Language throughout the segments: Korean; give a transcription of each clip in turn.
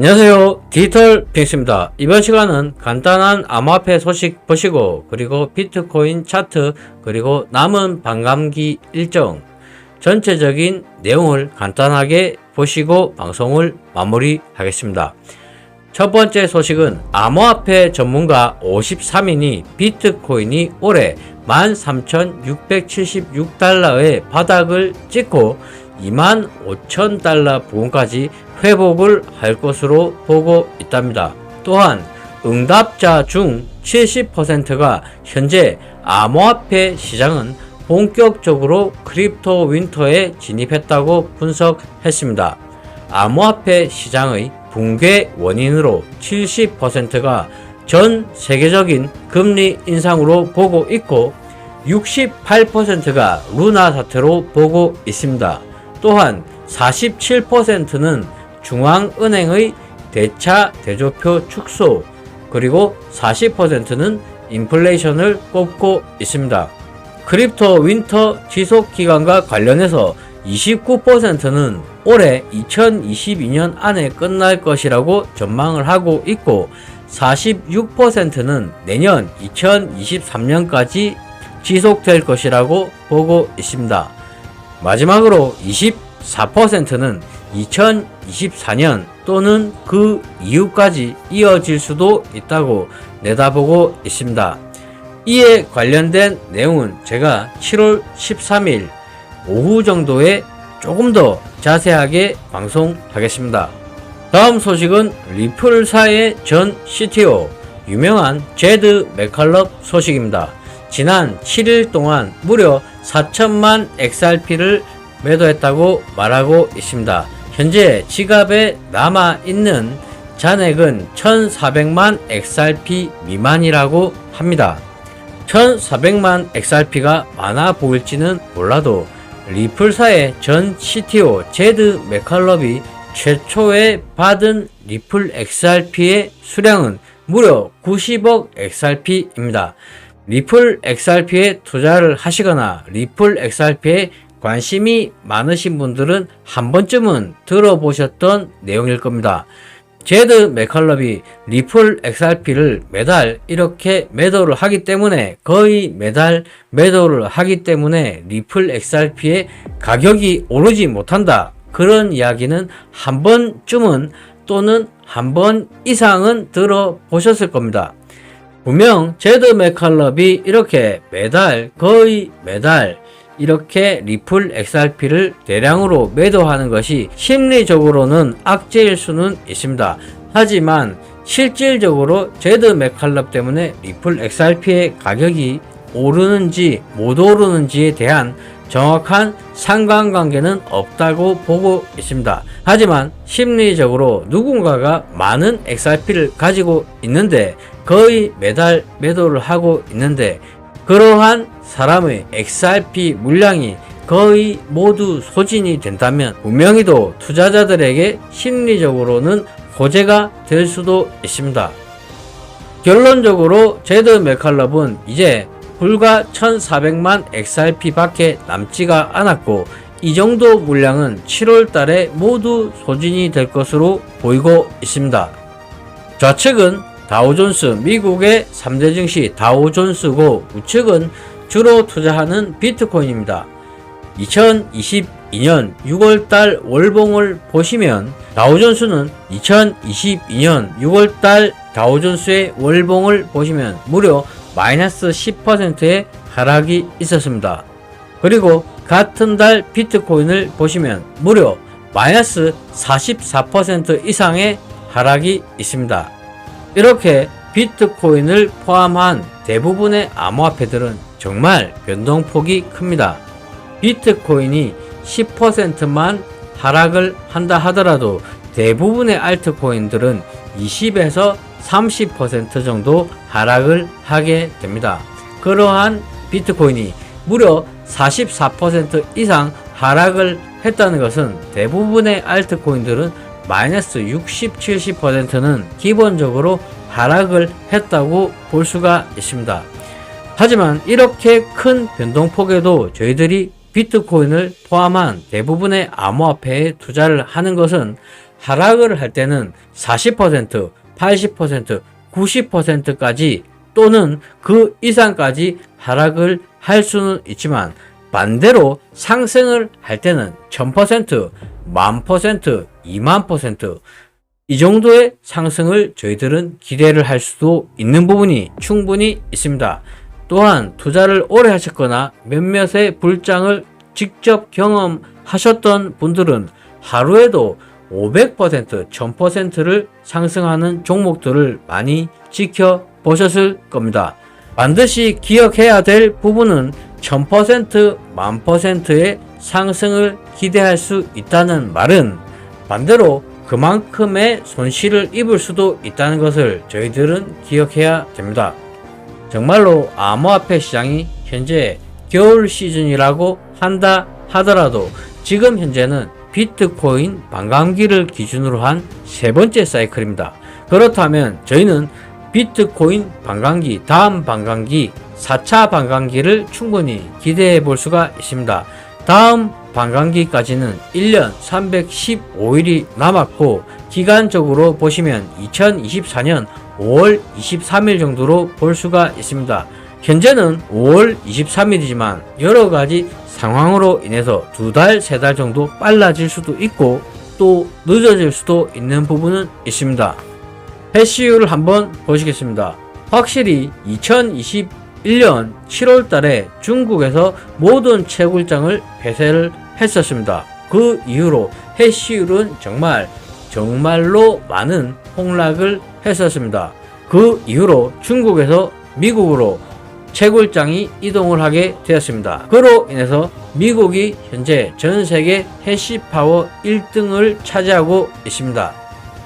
안녕하세요, 디지털 핑스입니다. 이번 시간은 간단한 암호화폐 소식 보시고, 그리고 비트코인 차트, 그리고 남은 반감기 일정, 전체적인 내용을 간단하게 보시고 방송을 마무리하겠습니다. 첫 번째 소식은 암호화폐 전문가 53인이 비트코인이 올해 13,676달러의 바닥을 찍고 25,000달러 부근까지 회복을 할 것으로 보고 있답니다. 또한 응답자 중 70%가 현재 암호화폐 시장은 본격적으로 크립토 윈터에 진입했다고 분석했습니다. 암호화폐 시장의 붕괴 원인으로 70%가 전 세계적인 금리 인상으로 보고 있고 68%가 루나 사태로 보고 있습니다. 또한 47%는 중앙은행의 대차 대조표 축소, 그리고 40%는 인플레이션을 꼽고 있습니다. 크립토 윈터 지속 기간과 관련해서 29%는 올해 2022년 안에 끝날 것이라고 전망을 하고 있고 46%는 내년 2023년까지 지속될 것이라고 보고 있습니다. 마지막으로 24%는 2024년 또는 그 이후까지 이어질 수도 있다고 내다보고 있습니다. 이에 관련된 내용은 제가 7월 13일 오후 정도에 조금 더 자세하게 방송하겠습니다. 다음 소식은 리플사의 전 CTO 유명한 제드 맥칼럽 소식입니다. 지난 7일 동안 무려 4천만 XRP를 매도했다고 말하고 있습니다. 현재 지갑에 남아있는 잔액은 1400만 XRP 미만이라고 합니다. 1400만 XRP가 많아 보일지는 몰라도 리플사의 전 CTO 제드 맥칼럽이 최초에 받은 리플 XRP의 수량은 무려 90억 XRP입니다. 리플 XRP에 투자를 하시거나 리플 XRP에 관심이 많으신 분들은 한 번쯤은 들어보셨던 내용일 겁니다. 제드 맥칼럽이 리플 XRP를 매달 이렇게 매도를 하기 때문에 거의 매달 매도를 하기 때문에 리플 XRP의 가격이 오르지 못한다. 그런 이야기는 한 번쯤은 또는 한 번 이상은 들어보셨을 겁니다. 분명 제드 맥칼럽이 이렇게 매달 거의 매달 이렇게 리플 XRP를 대량으로 매도하는 것이 심리적으로는 악재일 수는 있습니다. 하지만 실질적으로 제드 맥칼럽 때문에 리플 XRP의 가격이 오르는지 못 오르는지에 대한 정확한 상관관계는 없다고 보고 있습니다. 하지만 심리적으로 누군가가 많은 XRP를 가지고 있는데 거의 매달 매도를 하고 있는데 그러한 사람의 XRP 물량이 거의 모두 소진이 된다면 분명히도 투자자들에게 심리적으로는 호재가 될 수도 있습니다. 결론적으로 제드 맥칼럽은 이제 불과 1400만 XRP 밖에 남지가 않았고 이 정도 물량은 7월 달에 모두 소진이 될 것으로 보이고 있습니다. 좌측은 다우존스 미국의 3대 증시 다우존스고 우측은 주로 투자하는 비트코인입니다. 2022년 6월달 월봉을 보시면 다우존스는 2022년 6월달 다우존스의 월봉을 보시면 무려 마이너스 10%의 하락이 있었습니다. 그리고 같은 달 비트코인을 보시면 무려 마이너스 44% 이상의 하락이 있습니다. 이렇게 비트코인을 포함한 대부분의 암호화폐들은 정말 변동폭이 큽니다. 비트코인이 10%만 하락을 한다 하더라도 대부분의 알트코인들은 20에서 30% 정도 하락을 하게 됩니다. 그러한 비트코인이 무려 44% 이상 하락을 했다는 것은 대부분의 알트코인들은 마이너스 60, 70%는 기본적으로 하락을 했다고 볼 수가 있습니다. 하지만 이렇게 큰 변동폭에도 저희들이 비트코인을 포함한 대부분의 암호화폐에 투자를 하는 것은 하락을 할 때는 40%, 80%, 90%까지 또는 그 이상까지 하락을 할 수는 있지만 반대로 상승을 할 때는 1000%, 10,000%, 20,000% 이 정도의 상승을 저희들은 기대를 할 수도 있는 부분이 충분히 있습니다. 또한 투자를 오래 하셨거나 몇몇의 불장을 직접 경험하셨던 분들은 하루에도 500%, 1000%를 상승하는 종목들을 많이 지켜보셨을 겁니다. 반드시 기억해야 될 부분은 1000%, 10,000%의 상승을 기대할 수 있다는 말은 반대로 그만큼의 손실을 입을 수도 있다는 것을 저희들은 기억해야 됩니다. 정말로 암호화폐 시장이 현재 겨울 시즌이라고 한다 하더라도 지금 현재는 비트코인 반감기를 기준으로 한 세 번째 사이클입니다. 그렇다면 저희는 비트코인 반감기, 다음 반감기, 4차 반감기를 충분히 기대해 볼 수가 있습니다. 다음 반감기까지는 1년 315일이 남았고 기간적으로 보시면 2024년 5월 23일 정도로 볼 수가 있습니다. 현재는 5월 23일이지만 여러가지 상황으로 인해서 2달, 3달 정도 빨라질 수도 있고 또 늦어질 수도 있는 부분은 있습니다. 해시율을 한번 보시겠습니다. 확실히 2021년 7월 달에 중국에서 모든 채굴장을 폐쇄를 했었습니다. 그 이후로 해시율은 정말로 많은 폭락을 했었습니다. 그 이후로 중국에서 미국으로 채굴장이 이동을 하게 되었습니다. 그로 인해서 미국이 현재 전 세계 해시파워 1등을 차지하고 있습니다.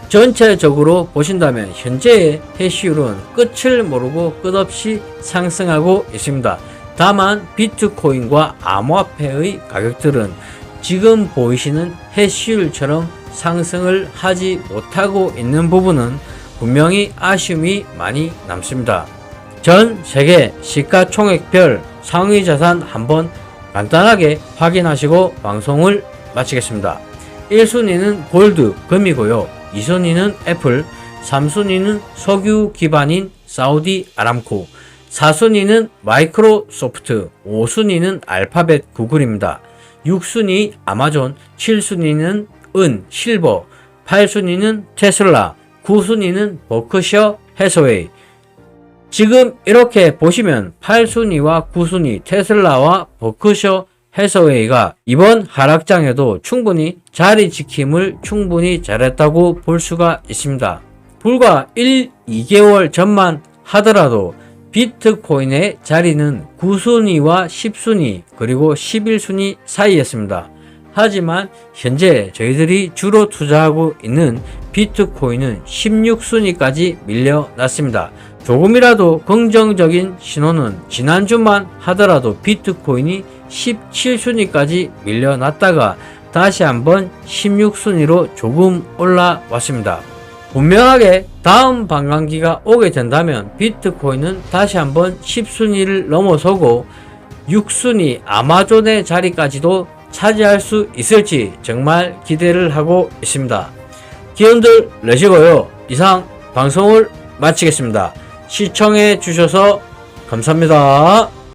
전체적으로 보신다면 현재의 해시율은 끝을 모르고 끝없이 상승하고 있습니다. 다만 비트코인과 암호화폐의 가격들은 지금 보이시는 해시율처럼 상승을 하지 못하고 있는 부분은 분명히 아쉬움이 많이 남습니다. 전 세계 시가총액별 상위자산 한번 간단하게 확인하시고 방송을 마치겠습니다. 1순위는 골드, 금이고요. 2순위는 애플, 3순위는 석유 기반인 사우디 아람코, 4순위는 마이크로소프트, 5순위는 알파벳 구글입니다. 6순위 아마존, 7순위는 은, 실버, 8순위는 테슬라, 9순위는 버크셔 해서웨이. 지금 이렇게 보시면 8순위와 9순위 테슬라와 버크셔 해서웨이가 이번 하락장에도 충분히 자리 지킴을 충분히 잘했다고 볼 수가 있습니다. 불과 1, 2개월 전만 하더라도 비트코인의 자리는 9순위와 10순위 그리고 11순위 사이였습니다. 하지만 현재 저희들이 주로 투자하고 있는 비트코인은 16순위까지 밀려났습니다. 조금이라도 긍정적인 신호는 지난주만 하더라도 비트코인이 17순위까지 밀려났다가 다시 한번 16순위로 조금 올라왔습니다. 분명하게 다음 반감기가 오게 된다면 비트코인은 다시 한번 10순위를 넘어서고 6순위 아마존의 자리까지도 차지할 수 있을지 정말 기대를 하고 있습니다. 기운들 내시고요. 이상 방송을 마치겠습니다. 시청해 주셔서 감사합니다.